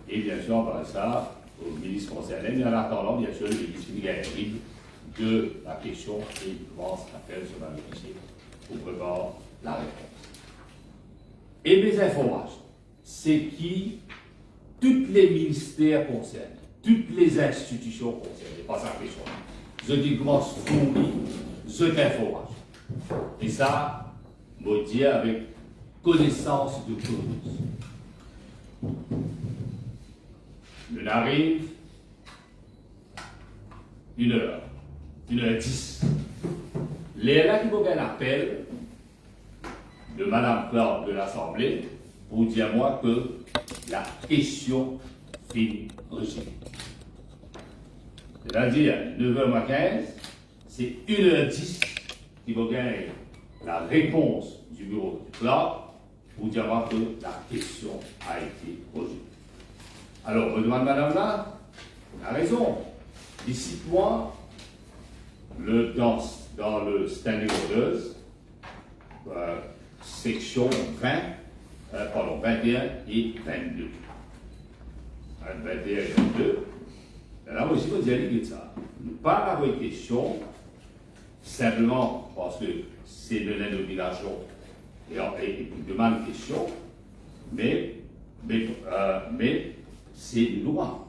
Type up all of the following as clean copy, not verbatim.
Et bien sûr, on parle de ça au ministre concerné, mais en attendant, bien sûr, le ministre Miguel de la question et il commence à faire sur le fichier pour préparer la réponse. Et mes informations, c'est qui tous les ministères concernés, toutes les institutions concernées, pas sa question. Je dis comment se fournir cette information. Et ça, me dit avec connaissance de cause. On arrive 1h10. Les là qui vont faire l'appel de Madame Clark de l'Assemblée pour dire moi que la question finit rejetée. C'est-à-dire 9h15, c'est 1h10 qui vont gagner la réponse du bureau de Clark pour dire moi que la question a été rejetée. Alors, on demande Madame là, on a raison. Ici, moi, dans le Standing Orders, section 21 et 22. 21 et 22. Là aussi, vous allez dire ça. Pas avoir une question, simplement parce que c'est de l'obligation et vous demande une question, mais c'est une loi.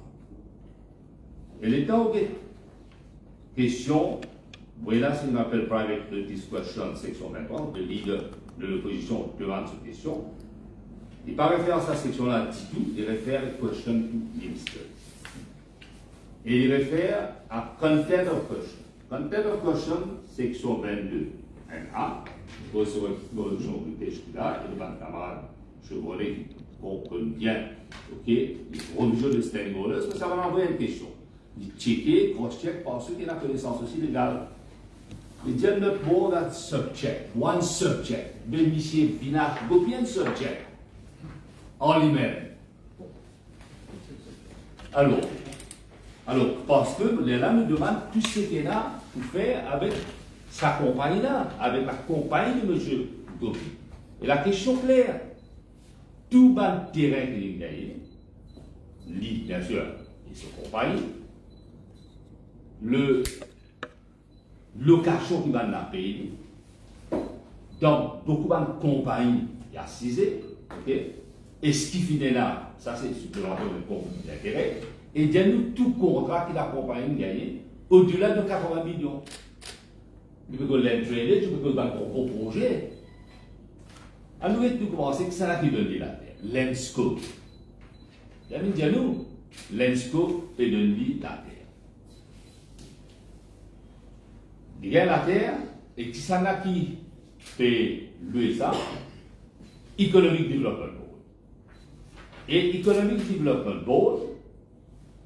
Et l'État, ok. Question, voilà ce qu'on appelle private discussion, section 23, le leader de l'opposition demande cette question. Et par référence à cette section-là, dit tout, il réfère question to minister. Et il réfère à content of question. Content of question, section 22, 1A, pour ce production de là, et le camarade Chevrolet comprennent bien, ok, les provisions de standing orders, mais ça va envoyer une question. Il checker, cross-check, parce qu'il a connaissance aussi légale. Il dit not more than subject, one subject. Mais monsieur Binach, combien de subject en lui-même? Alors, parce que les là nous demandent tout ce qu'il a pour faire avec sa compagnie là, avec la compagnie de M. Gopi. Et la question claire, tout le terrain qu'il a gagné, lui, bien sûr, et sa compagnie, le location qui va la payer, donc beaucoup de compagnies, il y a 6 ok? Et ce qui finit là, ça c'est supplémentaire de conflit d'intérêt, et il y a nous tout contrat que la compagnie gagne au-delà de 80 millions. Tu peux l'entraîner, tu peux faire un gros projet. Alors, nous commençons que c'est là qui donne la terre, l'ENSCO. Il y a nous, l'ENSCO et donne la terre. Il y a la terre, et qui s'en a qui fait l'USA, Economic Development Board. Et Economic Development Board,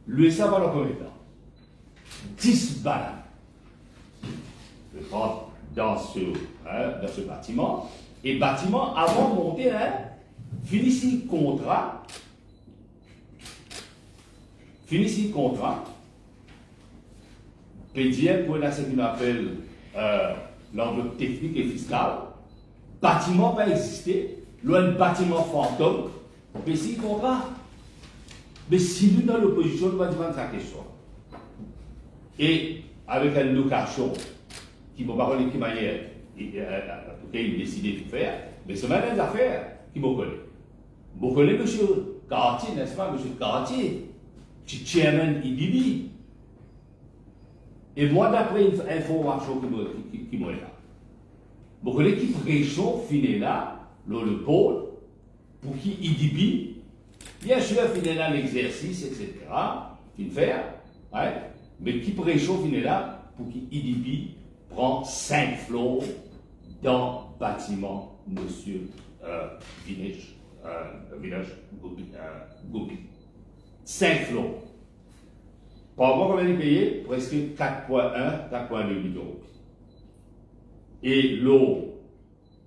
l'USA va le combien de temps 10 bananes. Je rentre dans ce bâtiment, et bâtiment, avant de monter, finissez le contrat, PDM pour ce qu'on appelle l'enveloppe technique et fiscale, bâtiment pas existé, loin de bâtiment fantôme, mais si contrat. Mais si nous dans l'opposition, nous allons demander sa question. Et avec une location qui ne va pas connaître de quelle manière il décide de faire, mais c'est même des affaires qui me connaissent. Vous connaissez M. Cartier, n'est-ce pas, M. Cartier, chairman IDB. Et moi, d'après une information qui m'a là, vous connaissez qui préchauffe finit là, le pôle, pour qui IDB, bien sûr, finit là l'exercice, etc., il faire, ouais, mais qui préchauffe finit là, pour qui IDB prend 5 flots dans le bâtiment M. Vinage Gopi. 5 flots. Par mois, combien il payé? Presque 4,1, 4,2 millions. Et l'eau,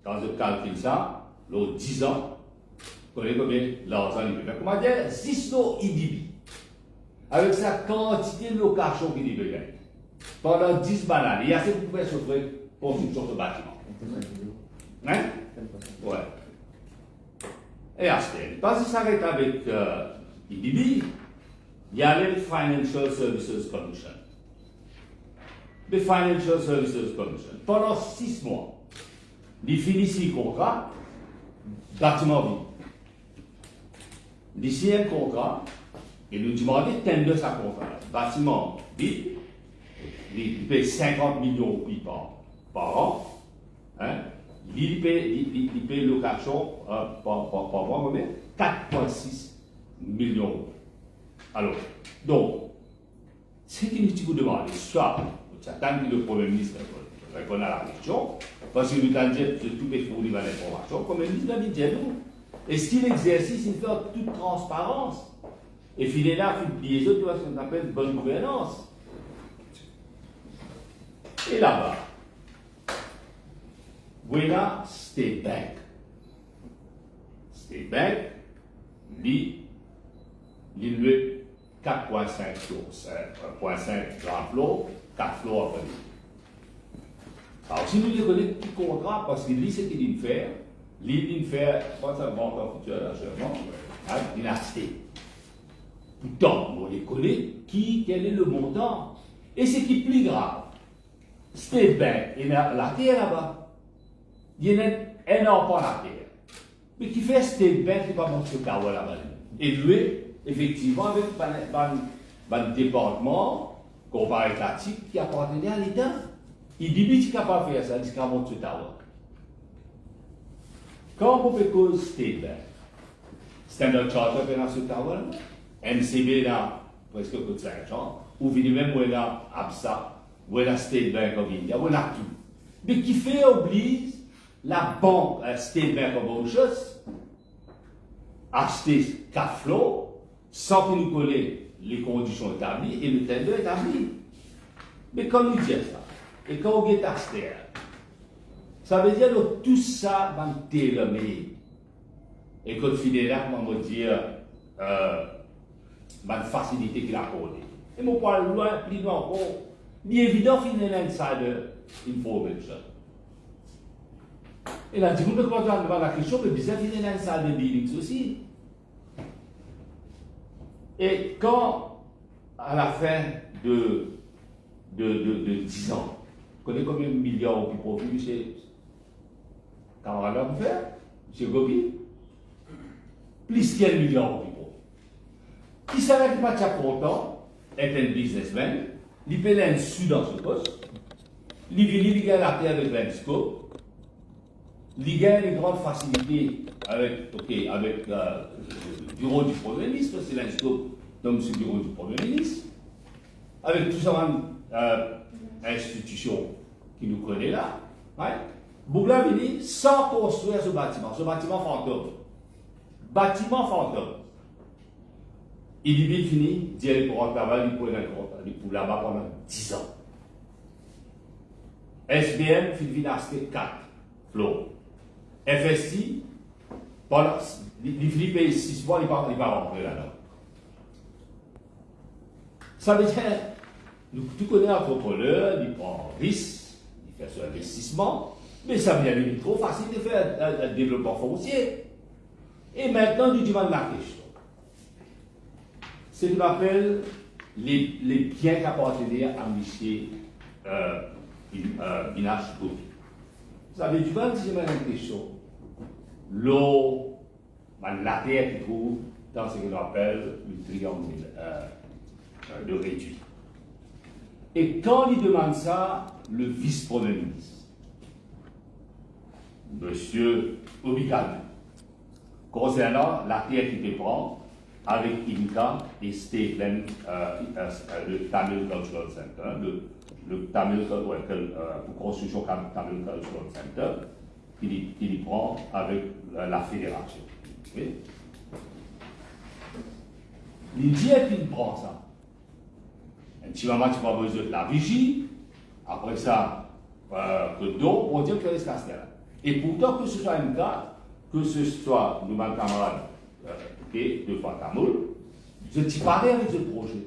quand je calcule ça, l'eau 10 ans, vous connaissez combien l'argent il peut faire? Comment dire? 6 lots IDB. Avec sa quantité de location qu'il peut gagner. Pendant 10 bananes, il y a assez de pouvoir s'offrir pour une sorte de bâtiment. Hein? Ouais. Et Astel, parce qu'il s'arrête avec Il dit, il y a le Financial Services Commission. Le Financial Services Commission, pendant 6 mois, il finit ce contrat, bâtiment vide. Il signe un contrat, et nous demandons de tendre sa contrat. Bâtiment vide, il paye 50 millions par an. Hein? Il paye location par mois, 4,6 millions. Alors, donc, ce qui nous demande, soit, j'attends que le Premier ministre réponde à la question, parce que nous avons dit que tout est fourni dans l'information, le Premier ministre a dit nous. Et si l'exercice, il fait en toute transparence, et finalement, il faut oublier ce qu'on appelle bonne gouvernance. Et là-bas, voilà State Bank. State Bank, il 4,5 grand floor, 4 floors après. Alors, si nous reconnaissons tout contrat, parce qu'il lit ce qu'il veut faire, il fait, pas seulement en futur d'achèvement, il a acheté. Pourtant, on les connaît, quel est le montant. Et ce qui est plus grave, State Bank, il y a la terre là-bas. Il y a un enfant la terre. Mais qui fait State Bank, il va monter le tower là-bas. Et lui, effectivement, avec un département comparatif qui appartenait à l'État. Il dit qu'il est capable de faire ça, il est capable de monter le tower. Quand on fait cause State Bank, Standard Chartered fait dans ce tower, MCB là, presque que 5 ans, ou même là, ABSA, ou là State Bank of India, ou là tout. Mais qui fait oblige la banque State Bank of Mauritius acheter 4 flots sans que nous connaissions les conditions établies et le tender établi. Mais quand nous disons ça, et quand on est acheté, ça veut dire que tout ça va être télomé. Et quand finalement, on va dire, la facilité qu'il a accordée. Et mon point loin, plus loin encore, il est évident qu'il y a un insider information. Et là, du coup, quand on va la question, mais bizarre qu'il y a un insider dealings aussi. Et quand, à la fin de 10 ans, vous connaissez combien de milliards qui profitent chez camarade faire, chez Gobi? Plus qu'un milliard qui profitent. Qui s'arrête pas de content, est un businessman, il paye un sou dans ce poste, il gagne la terre avec l'Enscope, il gagne une grande facilité avec le bureau du Premier ministre, c'est l'Enscope donc c'est le bureau du Premier ministre, avec tout ça, institution qui nous connaît là, ouais. Bougla dit sans construire ce bâtiment fantôme. Bâtiment fantôme. Il dit fini, il pour un travail, il pour là-bas pendant 10 ans. SBM, il a acheté 4 flots. FSI, pendant, il paye 6 mois, il va rentrer là-dedans. Ça veut dire, nous connaissons l'entrepreneur, il prend un risque, il fait son investissement, mais ça veut dire qu'il est trop facile de faire un développement foncier. Et maintenant, nous demandons la question. C'est ce qu'on appelle les biens qui appartenaient à M. Binash Gopi. Ça veut dire que si je me pose une question, l'eau, la terre qui trouve dans ce qu'on appelle le triangle de réduit. Et quand il demande ça, le vice-premier ministre, M. Obikan, concernant la terre qu'il prend avec Inca et State Land, le Tamil Cultural Center, le Tamil pour construction Tamil Cultural Center, qu'il prend avec la fédération. Okay? Il dit qu'il prend ça. Un petit moment, tu vas besoin de la vigie, après ça, que d'eau, on dit que c'est Castel. Et pourtant, que ce soit un cas, que ce soit nos camarades, de Fatamoul, je t'y parlais avec ce projet.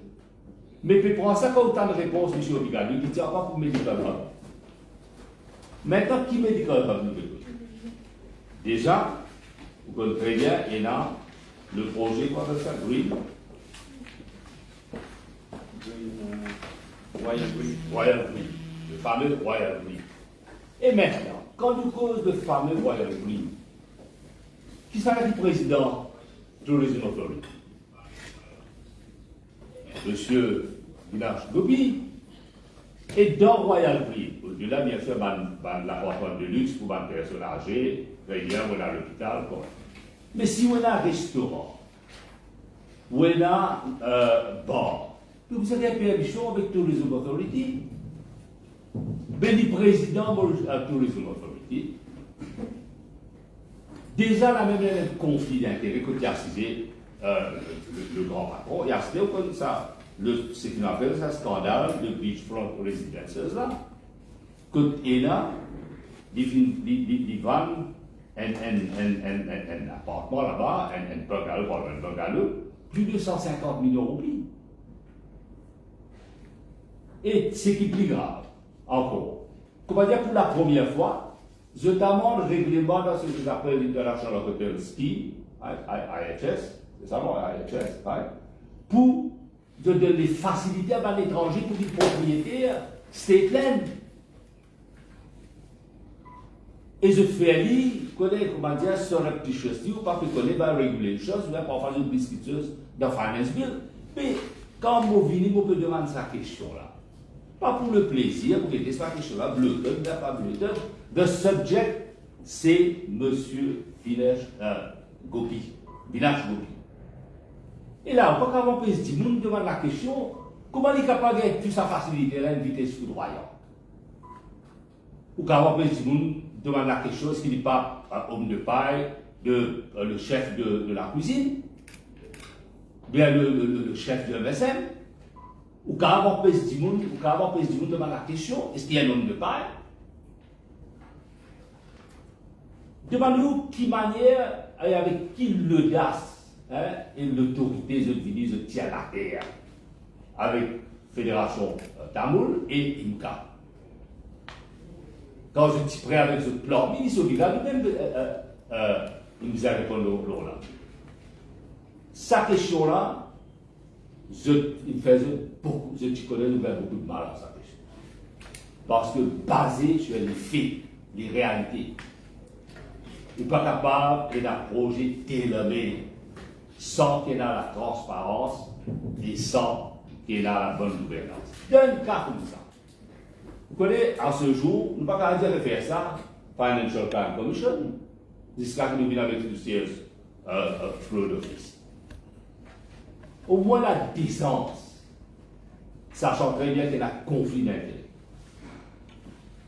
Mais puis pour ça, quand autant de réponses, M. Obigali, qui dit encore pour Medical Hub. Maintenant, qui Medical Hub nous écoute? Déjà, vous connaissez très bien, il y a le projet, quoi, de ça, Green. Royal Green. Le fameux Royal Green. Et maintenant, quand nous cause de fameux Royal Green, qui sera le président Tourism Authority? Monsieur Vinash Gopi. Et dans Royal Green, au-delà, bien sûr, l'appartement de luxe pour une personne âgée, régulière, on a l'hôpital, quoi. Mais si on a un restaurant, ou on a un bar, vous avez une permission avec Tourism Authority, ben le président de Tourism Authority, déjà la même conflit d'intérêt que tu as cité le grand patron, il y a comme ça. C'est une affaire, c'est un scandale, le beachfront residences là, que et là, ils vendent un appartement là-bas, un bungalow, plus de 150 millions de roupies. Et ce qui est plus grave, encore, comment dire, pour la première fois, je demande régulièrement dans ce que j'appelle l'International Hotel Ski, IHS, c'est ça, non, IHS, pour de les faciliter à l'étranger pour les propriétaires state land. Et je fais lire, connaître, comment dire, surreptitiously ou pas que connaître la regulation, ou bien parfois une biscuiteuse dans Finance Bill. Mais quand vous venez, vous pouvez demander cette question-là. Pas pour le plaisir, pour que ce soit question là, bleu, pas bleu. The subject, c'est M. Vinash Gopi. Et là, quand on peut se dire, nous demandons la question, comment il est capable de toute sa facilité à une vitesse foudroyante? Ou quand on peut se dire, nous demandons la question, est-ce qu'il n'est pas un homme de paille, le chef de la cuisine, bien le chef de MSM? Ou quand on peut se dire, nous demandons la question, est-ce qu'il y a un homme de paille? Demandez-nous qui manière et avec qui l'audace et l'autorité se tient la terre avec Fédération Tamoul et IMCA. Quand je suis prêt avec ce plan, il nous a répondu là. Sa question-là, il faisait beaucoup, je connais, nous avons beaucoup de mal à sa question. Parce que basé sur les faits, les réalités, il n'est pas capable d'un projet tailor-made sans qu'il y ait la transparence et sans qu'il y ait la bonne gouvernance. D'un cas comme ça, vous connaissez, à ce jour, nous ne pouvons pas dire de faire ça, Financial Crime Commission, jusqu'à ce que nous venions avec le siège Fraud Office. Au moins la décence, sachant très bien qu'il y a un conflit d'intérêt.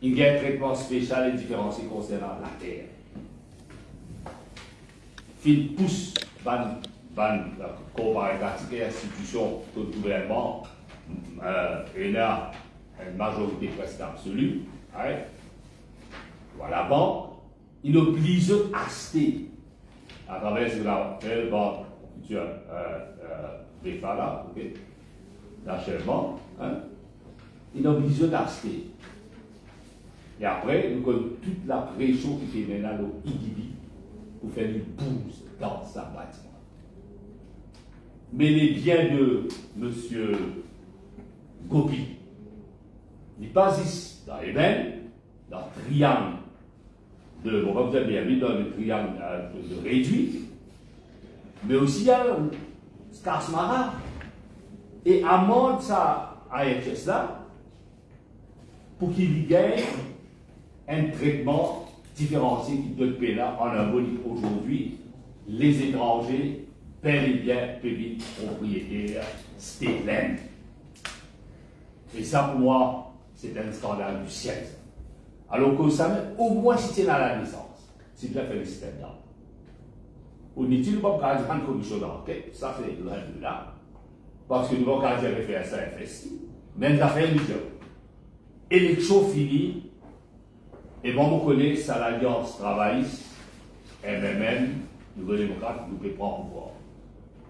Il y a un traitement spécial et différencié concernant la terre. Il pousse comparer pratiquer institution de gouvernement et là une majorité presque absolue, voilà, banque, il oblige à acheter à travers la banque future BFA d'achèvement, il oblige d'acheter. Et après, nous connaissons toute la pression qui fait maintenant au IDB pour faire une bouse dans sa bâtiment. Mais les biens de M. Gopi, il passe ici, dans les mêmes, dans le triangle de, bon, vous avez bien vu, dans le triangle de réduit, mais aussi dans le Skarsmara. Et amende ça à IHS là, pour qu'il y gagne un traitement différencié qui donne là en un mot aujourd'hui, les étrangers paient les biens publics propriétaires state land. Et ça pour moi, c'est un scandale du siècle. Alors que ça, au moins si tu es dans la naissance, c'est déjà fait le système là. On n'utilise pas pour dire une commission d'enquête, ça c'est là, parce que nous avons qu'à dire faire ça FSI, même affaires nous élection finie. Et bon, vous connaissez, c'est l'Alliance travailliste, MMM, Nouveau démocrate, nous pouvons prendre pouvoir.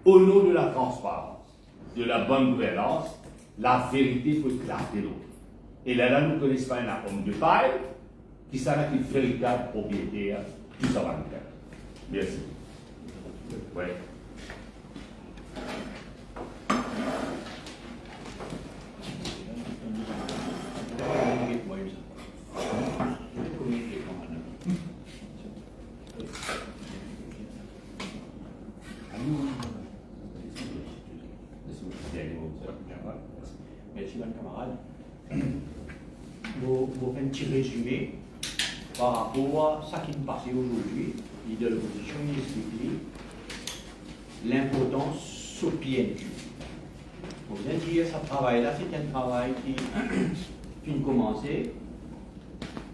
Au nom de la transparence, de la bonne gouvernance, la vérité peut éclater l'autre. Et là, nous ne connaissons pas un homme de paille qui sera une véritable propriétaire du savoir-faire. Merci. Ouais. merci, mon camarade. Vous faites un petit résumé par rapport à ce qui nous passe aujourd'hui. Leader de l'opposition, il explique l'importance au PNQ. Vous allez dire, ce travail-là, c'est un travail qui vient de commencer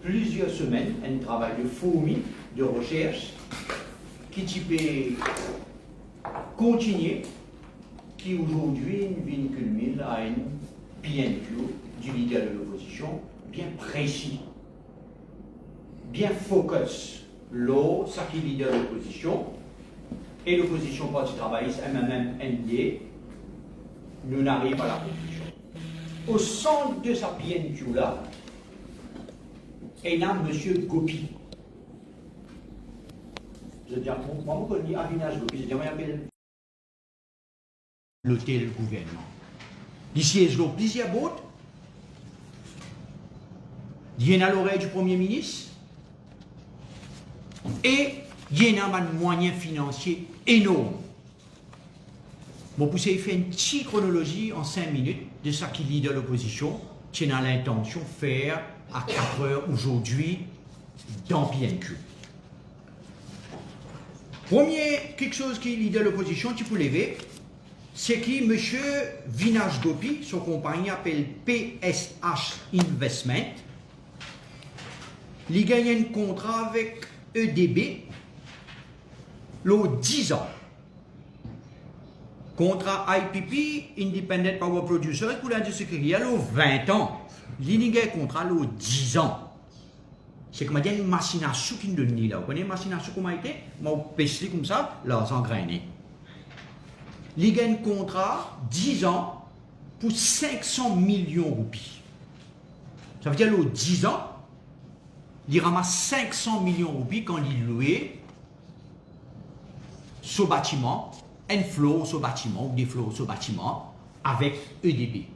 plusieurs semaines, un travail de fourmi, de recherche, qui peut continuer, qui aujourd'hui vient culminer à une PNQ du leader de l'opposition bien précis, bien focus. L'eau, ça qui est leader de l'opposition, et l'opposition Parti travailliste, MMM, ND, nous n'arrivons à la conclusion. Au centre de sa PNQ-là, il y a M. Gopi. Je veux dire, moi, je connais Avinage Gopi, je veux dire, moi, j'appelle l'hôtel gouvernement. Ici, il y a plusieurs bottes. Il y en a l'oreille du Premier ministre. Et il y en a un moyen financier énorme. Bon, pour ça, il fait une petite chronologie en 5 minutes de ce qui lit de l'opposition, qui a l'intention de faire à 4 heures aujourd'hui dans PNQ. Premier, quelque chose qui lit de l'opposition, tu peux lever, c'est que M. Vinaj Gopi, son compagnie appelle PSH Investment, il gagne un contrat avec EDB, l'eau 10 ans. Contrat IPP, Independent Power Producer, pour l'industrie créole, l'eau 20 ans. Il gagne un contrat l'eau 10 ans. C'est comme une machine à sous qui nous donne là. Vous connaissez une machine à sous comment été? Moi, pêche comme ça, là, s'engrainer. Il gagne un contrat 10 ans pour 500 millions de roupies. Ça veut dire l'eau 10 ans. Il ramasse 500 millions de roupies quand il loue ce bâtiment, un flow ce bâtiment ou des flots ce bâtiment avec EDB.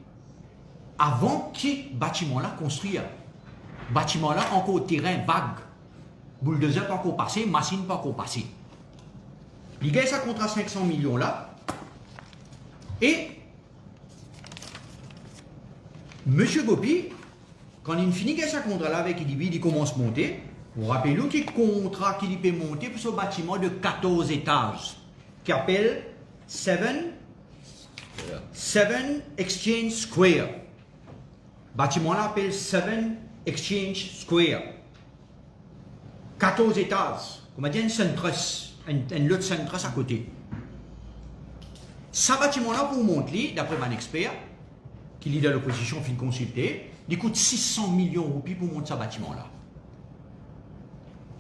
Avant que le bâtiment-là construit, le bâtiment-là encore terrain vague, bulldozer pas encore passé, machine pas encore passé. Il gagne ça contre 500 millions là et M. Gopi, quand il finit ce contrat-là avec IDB, il commence à monter. Vous rappelez-vous qu'il contrat qu'il peut monter pour ce bâtiment de 14 étages, qui appelle 7 Exchange Square. Le bâtiment-là appelle 7 Exchange Square. 14 étages. Comme on dit, un centrus, un autre centrus à côté. Ce bâtiment-là, pour monter, d'après mon expert, qui est de l'opposition, fin consulté, il coûte 600 millions de roupies pour monter ce bâtiment-là.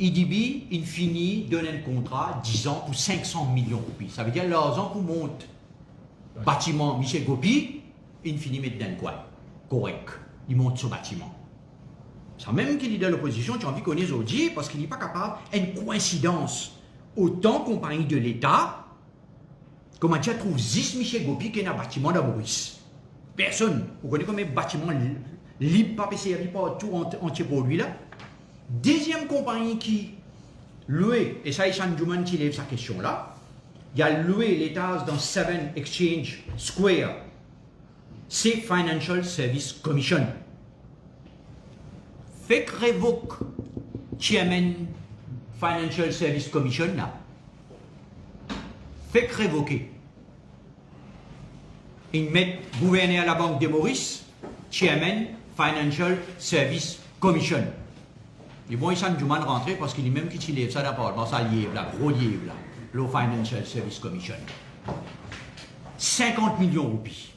IDB, il finit, donne un contrat 10 ans pour 500 millions de roupies. Ça veut dire l'argent pour monter le bâtiment Michel Gopi, il finit mettre dans quoi? Correct. Il monte ce bâtiment. Ça même qu'il est de l'opposition, tu as envie qu'on ait aujourd'hui parce qu'il n'est pas capable. Une coïncidence. Autant compagnie de l'État, comment tu trouves 10 Michel Gopi qui est dans un bâtiment de Maurice? Personne. Vous connaissez combien de bâtiments libre, pas servi par tout entier pour lui là. Deuxième compagnie qui louait, et ça, Ishan Juman qui lève sa question là, il a loué l'étage dans 7 Exchange Square. C'est Financial Service Commission. Fait que révoque Chairman Financial Service Commission là. Fait que révoquer. Ils mettent gouverneur à la Banque de Maurice, Chairman Financial Service Commission. Et bon, ils sont du mal rentré parce qu'il est même qui lève ça d'abord. Bon, ça lièvre là, gros lièvre là. Le Financial Service Commission. 50 millions de roupies.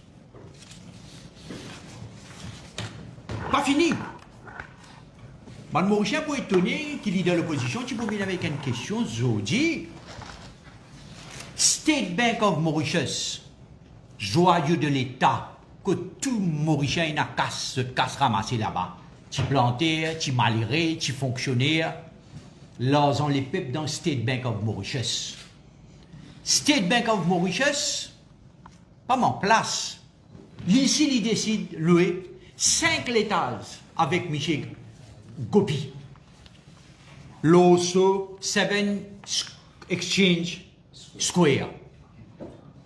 Pas fini. Mme Mauricien pour étonner qu'il est dans l'opposition, tu peux venir avec une question, Zodi. State Bank of Mauritius, joyeux de l'État, que tout Mauricien se casse ramasser là-bas. Tu plantais, tu maliré, tu fonctionnaire. L'argent les peuples dans State Bank of Mauritius. State Bank of Mauritius, pas mon place. Ici, il décide de louer 5 étages avec Michel Gopi. L'osso 7 Exchange Square.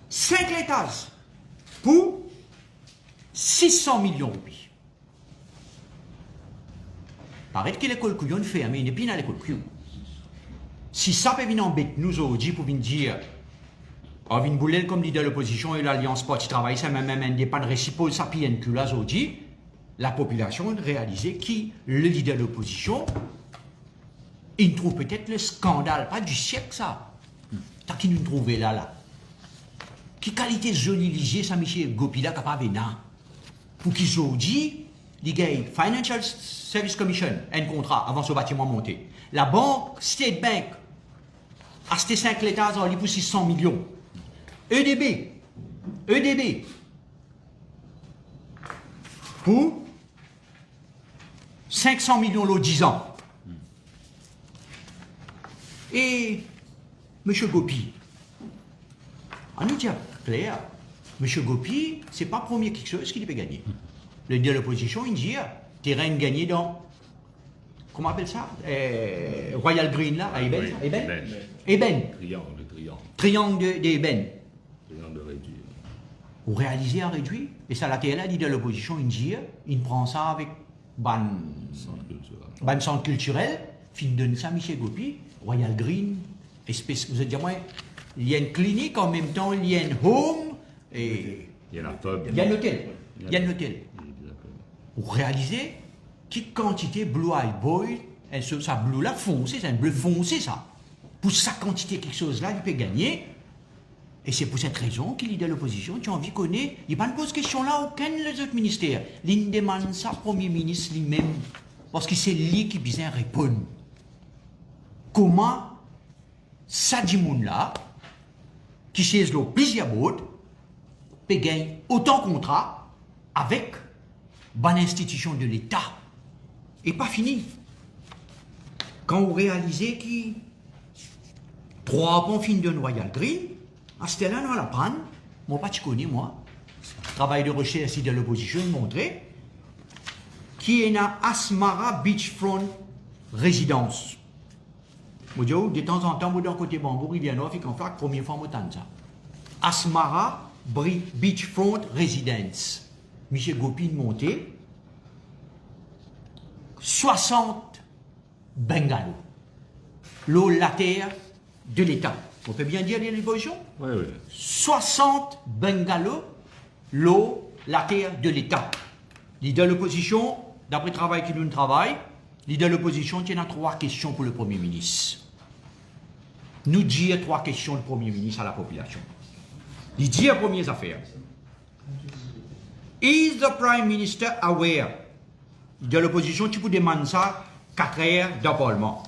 5 étages pour 600 millions de roupies. Paraît que l'école couillon fait, mais il n'est pas dans l'école couillon. Si ça peut venir embêter nous aujourd'hui pour venir dire, Vin Boulel comme leader de l'opposition et l'Alliance Parti Travail, c'est même indépendant réciproque, ça PNQ là aujourd'hui, la population réalisait qui, le leader de l'opposition, il trouve peut-être le scandale, pas du siècle ça. T'as qui nous trouvé là. Qui qualité jolie ligier ça Michel Gopi là capable de venir. Pour qu'ils aujourd'hui, les gars, Financial Service Commission, un contrat avant ce bâtiment monté. La banque State Bank a acheté 5 l'État pour 600 millions. EDB pour 500 millions l'eau 10 ans. Et M. Gopi, on nous dit clair, M. Gopi, c'est pas premier quelque chose qu'il peut gagner. Le leader de l'opposition, il dit, terrain gagné dans, comment on appelle ça, Royal Green là, à Eben. Triangle d'Eben. Triangle de réduire. Vous réalisez un réduit, et ça la TL, leader de l'opposition, il dit, il prend ça avec ban centre culturel, fin de ça, Michel Gopi, Royal Green, espèce, vous êtes dire, moi, il y a une clinique en même temps, il y a une home, et il y a la pub. Il y a un hôtel. Vous réalisez quelle quantité Blue Eye Boy, ça bleu là foncé, c'est un bleu foncé ça. Pour sa quantité quelque chose là, il peut gagner. Et c'est pour cette raison qu'il est de l'opposition, tu as envie de connaître, il ne pose question là aucun des autres ministères. Il demande ça Premier ministre lui-même, parce que c'est lui qui besoin répondre. Comment ça dit moun là, qui chez le plaisir board, peut gagner autant de contrats avec bonne institution de l'État. Et pas fini. Quand vous réalisez que 3 ponts fins de Royal Green, à ce là, on la prendre, moi pas tu connais moi, travail de recherche de l'opposition, montrer qui est dans Asmara Beachfront Résidence. Moi de temps en temps, moi d'un côté Bambour, il y a un offre qui en fait la première fois moi ça. Asmara Beachfront Residence. Michel Gopi monté 60 bungalows. L'eau la terre de l'État. On peut bien dire l'évolution? Oui. 60 bungalows, l'eau, la terre de l'État. Leader de l'opposition, d'après le travail qui nous travaille, leader de l'opposition, il y a 3 questions pour le Premier ministre. Nous dire 3 questions du Premier ministre à la population. Il dit la première affaire. Is the Prime Minister aware? De l'opposition, tu peux demander ça 4 heures de Parlement.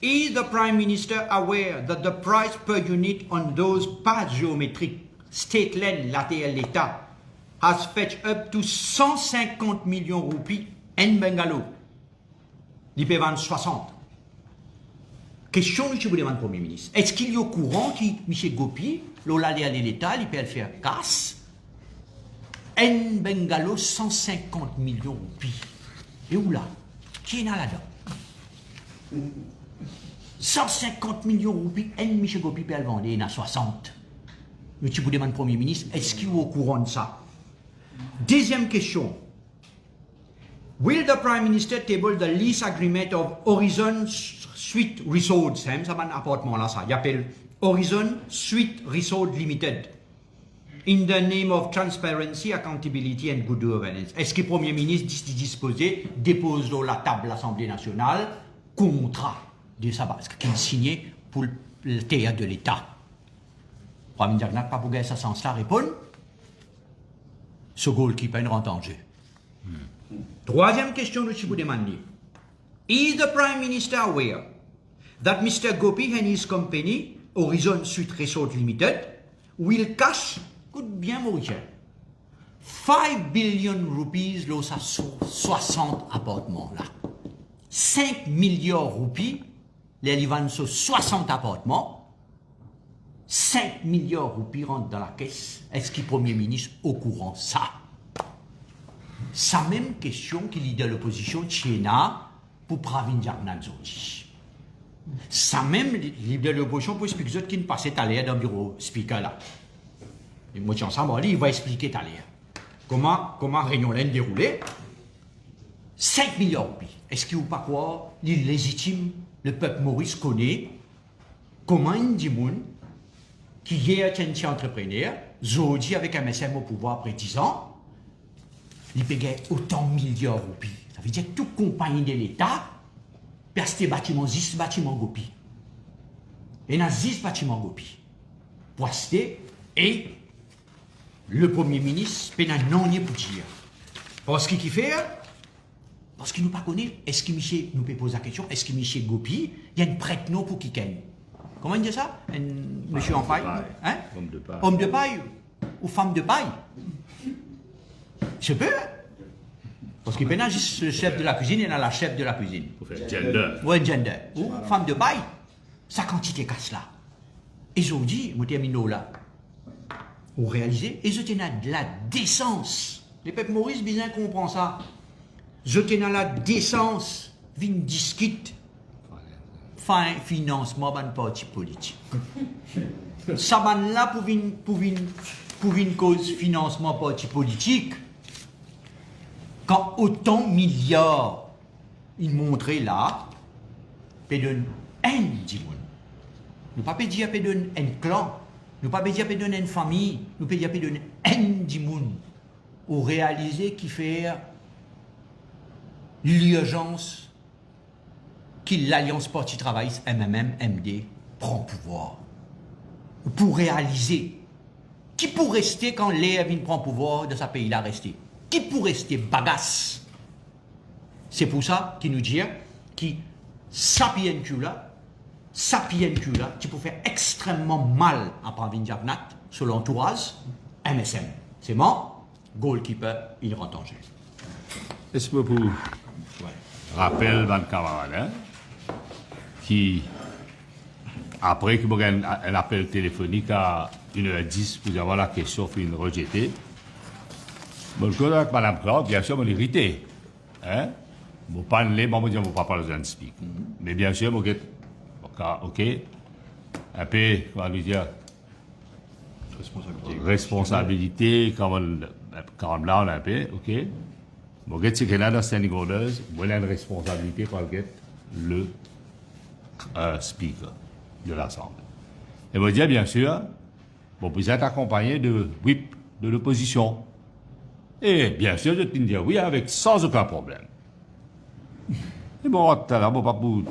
Is the Prime Minister aware that the price per unit on those paths geometric state land latéral l'État has fetched up to 150 millions de roupies en Bengalo? Il peut vendre 60. Question que je vous demande, Premier ministre. Est-ce qu'il est au courant que M. Gopi, l'Olaléal de l'État, il peut le faire casse? En Bengalo, 150 millions de roupies. Et où là? Qui est là-dedans? 150 millions de roupies, en M. Gopi peut le vendre, il y en a 60. Mais tu vous demandes, Premier ministre, est-ce qu'il est au courant de ça? Deuxième question. Will the Prime Minister table the lease agreement of Horizon Suite Resorts? Ça c'est un appartement là, ça. Il appelle Horizon Suite Resort Limited. In the name of transparency, accountability and good governance. Est-ce que le Premier ministre est disposé dépose dans la table de l'Assemblée nationale contrat de sa base qu'il signé pour le théâtre de l'État? Le Premier ministre n'a pas pour gagner ça sans ça répondre. Ce goalkeeper rentre en jeu. Troisième question que je vous demande. Is the Prime Minister aware that Mr. Gopi and his company, Horizon Suite Resort Limited, will cash, écoute bien Maurice, 5 billion rupees, là, ça 60 appartements là. 5 milliards de roupies, les vendent sur 60 appartements. 5 milliards de roupies rentrent dans la caisse. Est-ce que le Premier ministre est au courant de ça? Sa même question qu'il y a de l'opposition Tchéna pour Pravin Jagnan Zoti. Sa même leader de l'opposition pour expliquer qui ne passait à l'air dans le bureau speaker là. Et moi, ensemble, il va expliquer à l'air. comment réunion laine déroulée. 5 milliards de roupies. Est-ce qu'il ne faut pas croire, il est légitime, le peuple Maurice connaît comment il dit qui est un entrepreneur, Zodi avec un MSM au pouvoir après 10 ans, il paye autant de milliards de roupies. Ça veut dire que toute compagnie de l'État peut acheter bâtiment, 10 bâtiments gopi. Et il y a 10 bâtiments gopi. Pour acheter, et le Premier ministre peut non pour dire. Parce qu'il fait, parce qu'il ne pas connaît, est-ce que Michel nous peut poser la question, est-ce que Michel Gopi, il y a une prête non pour qui gagne? Comment il dit ça? Monsieur en paille? Hein? Homme de paille. Homme de paille ou femme de paille? Je peux. Parce qu'il y a juste le chef de la cuisine et la chef de la cuisine. Pour faire gender. Ou gender. Ou femme de paille. Sa quantité casse là. Et je vous dis, moi termine là. Vous réalisez? Et je tiens de la décence. Les peuples Maurice, bien comprend ça. Je tiens la décence. Vin discute. Fin financement d'un parti politique. Ça va là pour une cause financement parti politique. Quand autant de milliards ils montraient là, peut donner un dimon. Nous pas peut dire peut donner un clan, nous pas peut dire peut donner une famille, nous peut dire peut donner un dimon. Ou réaliser qui fait l'urgence que l'Alliance Parti Travailliste MMM-MD prend pouvoir. Pour réaliser qui pour rester quand Lévin prend pouvoir de sa pays-là rester. Qui pour rester bagasse. C'est pour ça qu'il nous dit qui sapiencu là, qui peut faire extrêmement mal à Pravin Jagnat sur l'entourage MSM. C'est mort, goalkeeper, il rentre en jeu. Est-ce que vous rappelez mon camarade, hein, qui, après qu'il y a un appel téléphonique à 1h10 pour avoir la question pour une rejetée, bon, je avec Mme Claude, bien sûr, mon irrité. Hein? Bon, pas ne bon, je ne vais pas parler de speak. Mais bien sûr, bon, ok, un peu, comment lui dire, responsabilité, comme là, on a un peu, ok. Bon, c'est que là, dans standing orders, il y a une responsabilité pour le speaker de l'Assemblée. Et vous dire, bien sûr, bon, vous êtes accompagné de whip de l'opposition. Et bien sûr, je te dis oui, avec sans aucun problème. Et bon, tout à l'heure, bon, pas pour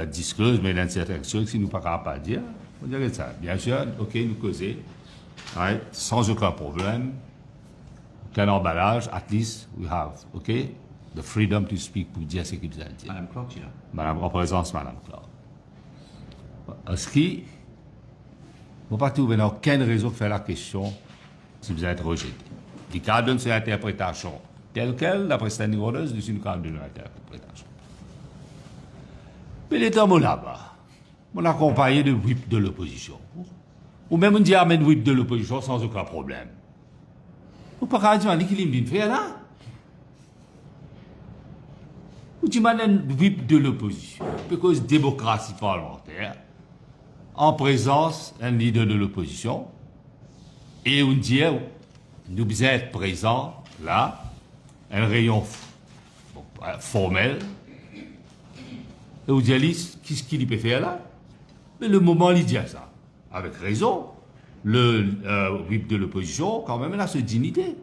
disclose, mais l'intersection, si nous ne pouvons pas dire, on dirait ça. Bien sûr, ok, nous causer, right, sans aucun problème, aucun emballage, at least we have, ok, the freedom to speak pour dire ce qu'il vous a dit. Madame Claude, là. Madame, en présence, Madame Claude. Est-ce qu'il ne pas trouver aucune raison de faire la question si vous êtes rejeté? Il cadre donne cette interprétation telle quelle, d'après standing orders, nous cadre d'une interprétation. Mais les temps là-bas, on a accompagné de whip de l'opposition. Ou même on dit amène whip de l'opposition sans aucun problème. Ou pas dire l'équilibre d'une fait là? Ou tu m'amènes whip de l'opposition, parce que démocratie parlementaire, en présence d'un leader de l'opposition, et on dit, nous devons être présents là, un rayon formel, et on dit, qu'est-ce qu'il peut faire là? Mais le moment, il dit ça, avec raison, le whip de l'opposition, quand même, il a cette dignité.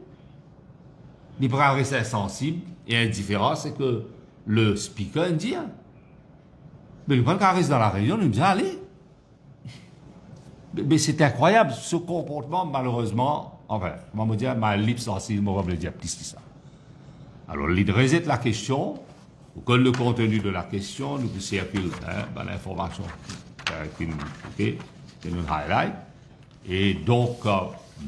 Il pourra rester insensible et indifférent, c'est que le speaker indien. Mais le point qu'il reste dans la réunion, il me dit, allez. Mais c'est incroyable, ce comportement, malheureusement, enfin, on va me dire, ma libre sensible, on va me le dire plus que ça. Alors, il reset la question, ou comme le contenu de la question, nous circule l'information qui nous highlight. Et donc,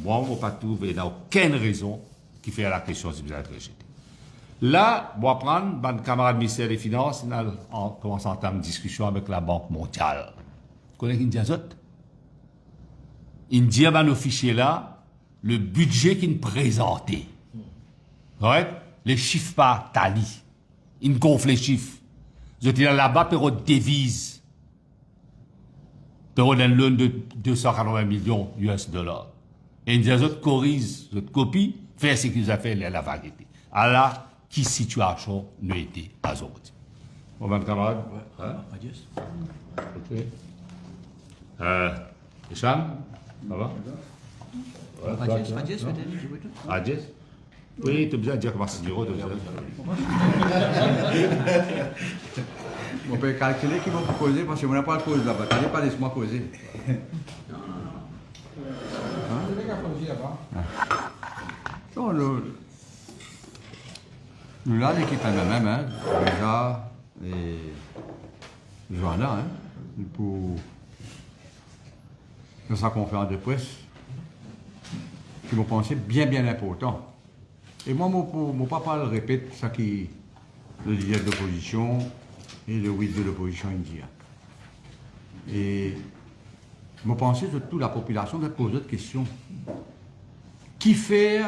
moi, je ne pas trouver aucune raison qui fait la question si vous êtes rejeté. Là, on va prendre mon camarade ministère des Finances, on commence à entendre une discussion avec la Banque mondiale. Vous connaissez India Zot? India, dans le fichier là, le budget qu'il nous présentait. Ouais? Les chiffres pas tali. Il gonfle les chiffres. Je dis là-bas, pour une devise. Pour une loan de 280 millions US dollars. Et nous autres corrige, notre copie, faire ce qu'ils ont fait, la vérité. Alors, qui situation nous était aujourd'hui? Bon, ben, camarade? Hein? Ok. Hicham, ça va? Radies, Radies? Oui, tu as besoin de dire comment c'est dur. On peut calculer qui vont causer parce que on n'a pas le cause là-bas. T'allez pas laisse-moi causer. Non, nous là, l'équipe elle-même, hein, déjà, et Johanna, hein, pour dans sa conférence de presse, qui m'ont pensé bien important. Et moi, mon papa le répète, ça qui le leader de l'opposition et le whip de l'opposition indien. Et je pensais surtout la population de poser d'autres questions. Qui fait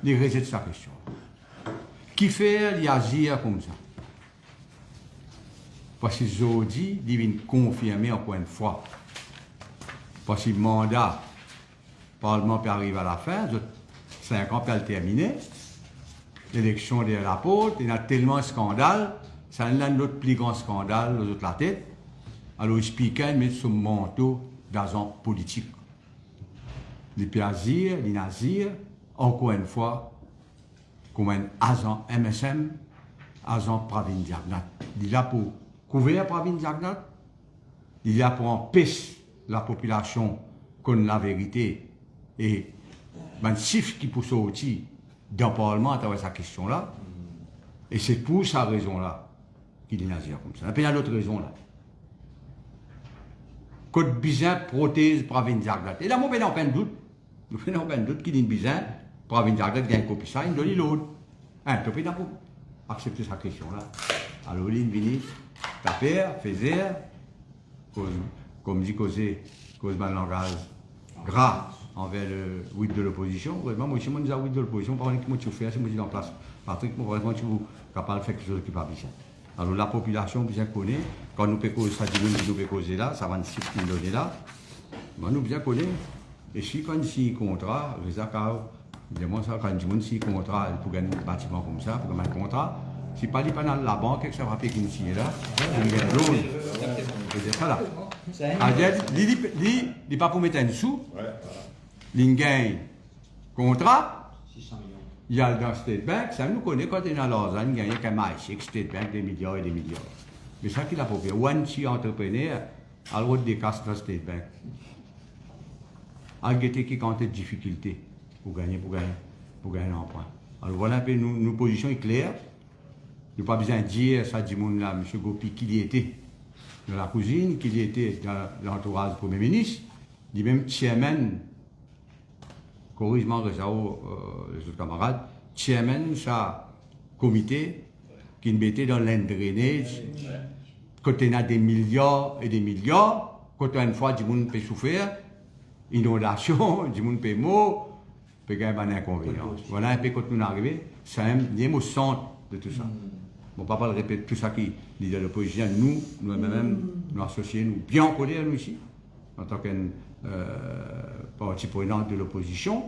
les résultats de sa question? Qui fait les agir comme ça? Parce que aujourd'hui, il vient confirmer encore une fois. Parce que le mandat, le Parlement peut arriver à la fin, 5 ans peut le terminer. L'élection de la porte, il y a tellement de scandales, ça a un autre plus grand scandale aux autres la tête. Alors, il explique, il met son manteau d'agent politique. Les plaisirs, les nazirs, encore une fois, comme un agent MSM, agent Pravin Jagnat. Il est là pour couvrir Pravin Jagnat, il est là pour empêcher la population connaître la vérité et un chiffre qui peut sortir dans le Parlement à travers cette question-là. Et c'est pour cette raison-là qu'il est nazir comme ça. Et puis il y a d'autres raisons là. Côte Bizin protège Pravin Jagnat. Et là, moi, je n'ai aucun doute. Je n'ai aucun doute qu'il y a une Bizin, Pravin Jagnat qui a une copie ça, il donne l'autre. Hein, tu peux accepter cette question-là. Alors, il vient, taper, faire, comme dit causer un langage gras envers le whip de l'opposition. Vraiment, moi, si je dis whip de l'opposition, par exemple, tu fais, c'est moi qui en place. Patrick, moi, vraiment, tu es capable de faire quelque chose qui va bien. Alors, la population bien connaît, quand nous pouvons causer ça, nous pouvons causer là, ça va nous donner là, nous bien connaît. Et si quand il contrat, évidemment, ça, quand il signe contrat pour gagner un bâtiment comme ça, pour gagner un contrat, si pas dans la banque, ça va payer qu'il signe là, il gagne l'autre. C'est ça là. Il n'est pas pour mettre un sou, il gagne contrat, il y a dans State Bank, ça nous connaît quand il est dans Lausanne, il gagne qu'un match, State Bank, des milliards et des milliards. Mais ça qu'il a pas fait, one petit entrepreneur, à l'autre des casses dans State Bank. À guetter qui compte de difficultés pour gagner un emprunt. Alors voilà un peu nos positions claires. Nous n'avons pas besoin de dire ça du monde là, M. Gopi, qu'il y était dans la cuisine, qu'il y était dans l'entourage du Premier ministre, dit même chairman, corrige-moi les autres camarades, chairman, ça, comité, qui mettait dans l'endrainage, quand on a des milliards et des milliards, quand une fois du monde peut souffrir, inondation, du monde peut mort, peut gagner un inconvénient. Voilà un peu quand nous arrivons, c'est un au centre de tout ça. Mon papa le répète, tout ça qui dit de l'opposition, nous-mêmes, nous associés, nous bien en colère, nous ici, en tant qu'un parti prenant de l'opposition.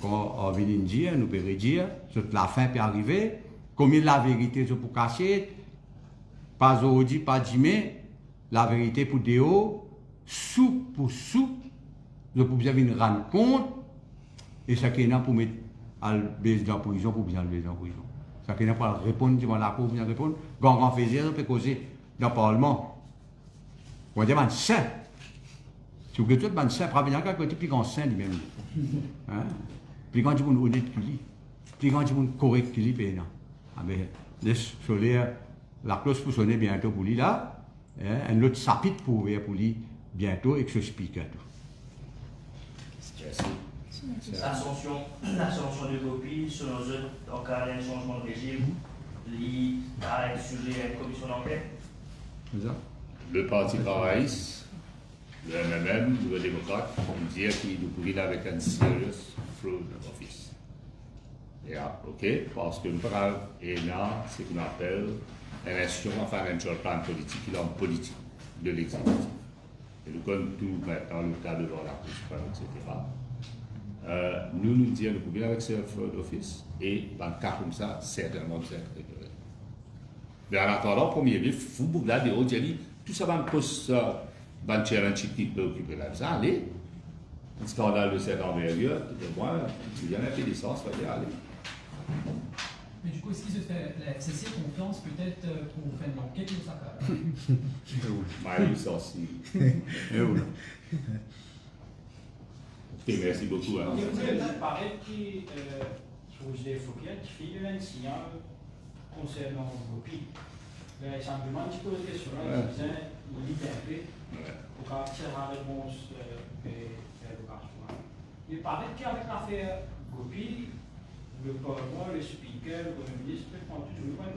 Quand on vient dire, nous pouvons dire, la fin peut arriver, combien la vérité pour casser, pas aujourd'hui, pas demain, la vérité pour Déo, sous pour sous, nous pouvons bien rendre compte, et ça qui est là pour mettre à le baiser dans la prison, pour bien le baiser dans la prison. Ça qui est là pour répondre devant la cour, bien répondre, grand faisait, on peut causer dans le Parlement. On va dire, man, saint. Si vous voulez tout, man, saint, probablement, quand vous plus grand saint lui-même. Hein? Plus grand du monde honnête qu'il est, plus grand du monde correct qu'il est, ah ben, laisse soleil, la cloche pour sonner bientôt pour lui là, hein? Un autre chapitre pour ouvrir pour lui bientôt et que je explique tout. L'ascension de Gopi, selon eux, en cas d'un changement de régime, il a être sujet à une commission d'enquête. Le Parti travailliste, le MMM, le démocrate, on dit qu'il nous pourrit avec un serious fraud office. Yeah, ok, parce que nous parlons, et là, c'est ce qu'on appelle un instrument, enfin un financial plan politique, il est en politique de l'exécutif. et nous connaissons tout maintenant le cas de la Cour suprême, etc. Nous disons, nous pouvons avec ce d'office, et dans le cas comme ça, certainement, c'est réglé. Mais en attendant, premier lieu, vous vous regardez, on dit, tout ça va me poser un challenge qui préoccupe là. Ça, allez. Un scandale de cette envergure, moi, si il y en a fait des sens, il va dire, allez. Mais du coup, est-ce qu'il se fait la FCC confiance peut-être pour faire une enquête ou ça? Maëlys sorti. Ok, merci beaucoup. Hein. Il paraît que José Fouquet fait un signal concernant Gopi. Simplement, tu poses la question là, il disait, il lit un peu pour partir la réponse de l'éducation. Il paraît qu'avec l'affaire Gopi, le Parlement, le speaker, le Premier ministre, prend toujours le point de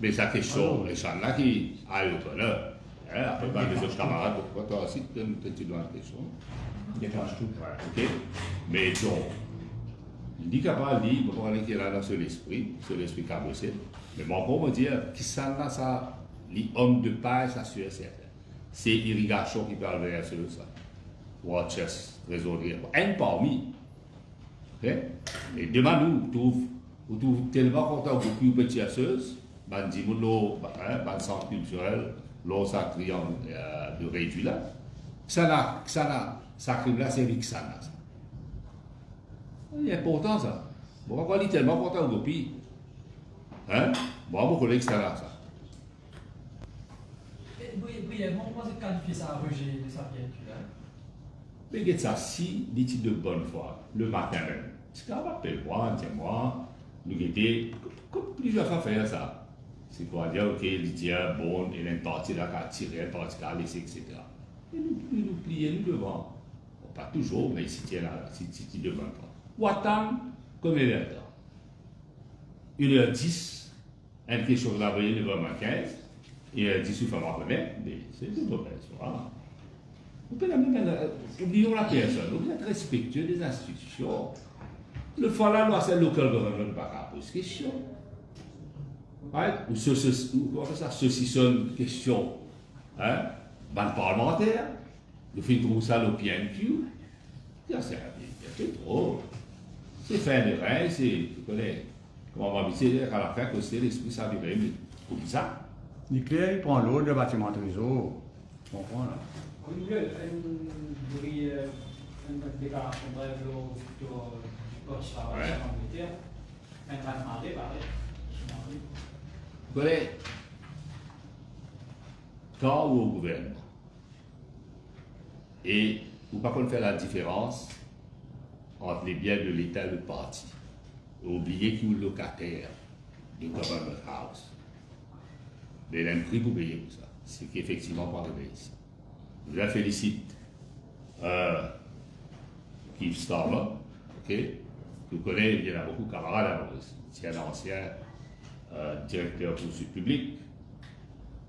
Mais sa question, les gens là qui aillent au preneur. Après, par les autres camarades, pourquoi toi aussi tu dois la question? Il change tout. Ok. Mais donc, il dit capable, il peut aller qui est là sur l'esprit cabossé. Mais bon, pour me dire, qui ça là, ça, les hommes de paille, ça sûr certain. C'est irrigation qui peut aller sur ça. Watches, résoudre. Un parmi. Ok. Et demain, nous trouvons tellement content que vous petit asseuse, ben, dis-moi, ben, centre culturel, l'eau sacrée de réduit là. Ça crime là, c'est avec ça. C'est important ça. Bon, on est tellement content au Gopi. Hein? Bon, mon collègue, ça là, ça. Brièvement, comment vous qualifiez ça à rejet de sa pièce là? Mais regarde ça, si il est de bonne foi, le matin même, c'est qu'on appelle-moi, tiens-moi, nous étions, comme plusieurs fois faire ça. C'est quoi dire, ok, il dit, bon, il y a une partie là qui a tiré, une partie qui a laissé, etc. Et nous plions, nous devant. Bon, pas toujours, mais si tu es là, si tu es devant toi. Ou attendre, comme il est temps. 1h10, une question de la veille, 9h15, et 10 ou 20h, mais c'est tout mauvais, voilà. Vous pouvez oublions la personne, vous êtes respectueux des institutions. Le fois la loi, c'est le local government, pas poser question. Right? Ou ça saucissonne question. Hein? Ban parlementaire, le fait trouver ça le PNQ. C'est trop. C'est fin de rein, c'est. Tu connais. Comment on va dire qu'à la fin, que c'est l'esprit, ça vivrait mieux. Comme ça. Nucléaire, il prend l'eau, le bâtiment trésor. Tu comprends là? Oui, une déclaration brève du poste en Angleterre. Un grand demandé, pareil. Vous connaissez, quand vous au gouvernement, et vous ne pouvez pas faire la différence entre les biens de l'État et le parti. Oubliez qu'il y a le locataire du Government House. Mais il y a un prix pour payer pour ça. C'est qu'effectivement pas arrivé ici. Je la félicite. Keith Starmer, ok? Vous connaissez, il y en a beaucoup de camarades, c'est un ancien directeur pour le public.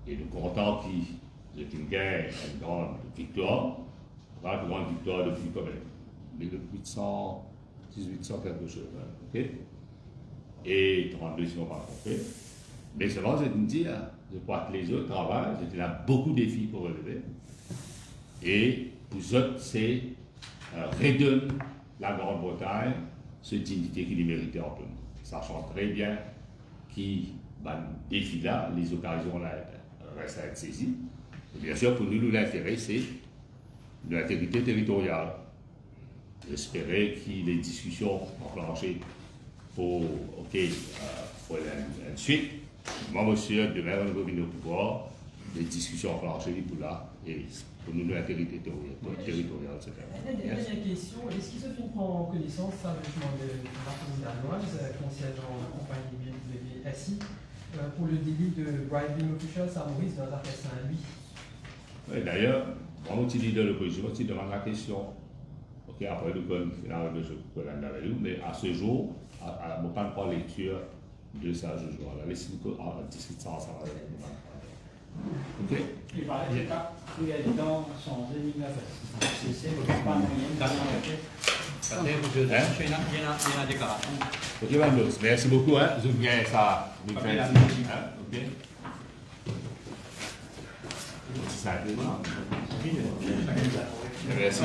Et nous comptons qu'il ait une grande victoire. Une grande victoire depuis quand même 1800, 1800 quelque chose. Hein, ok? Et 32 si on va compter. Mais seulement, je vais me dire, je crois que les autres travaillent, il y a beaucoup de défis pour relever. Et pour eux autres, c'est redonner la Grande-Bretagne cette dignité qu'il méritait en peu. Sachant très bien qui défi là, les occasions là restent à être saisies. Et bien sûr, pour nous, l'intérêt, c'est l'intégrité territoriale. J'espérais que les discussions enclenchées pour, pour une suite. Moi, monsieur, demain, on va venir au pouvoir, les discussions enclenchées pour là, et pour nous, l'intégrité territoriale, etc. La dernière question, est-ce qu'il se fait prendre connaissance, ça, justement, de la commune danoise concernant la compagnie de SI pour le délit de bribing officials à Maurice dans l'affaire Saint-Louis? Oui, d'ailleurs, on utilise de l'opposition, on demande la question. Ok, après, nous connaissons finalement avec nous, mais à ce jour, à ne pas lecture de ça, je joue. La laissez-nous discuter ça ensemble. Ok? Il paraît que il y a des dents sans 2009. C'est pas moyen. Il y a une déclaration. Ok, Manos, merci beaucoup. Hein? Je viens ça. Ok. Certainement. Merci.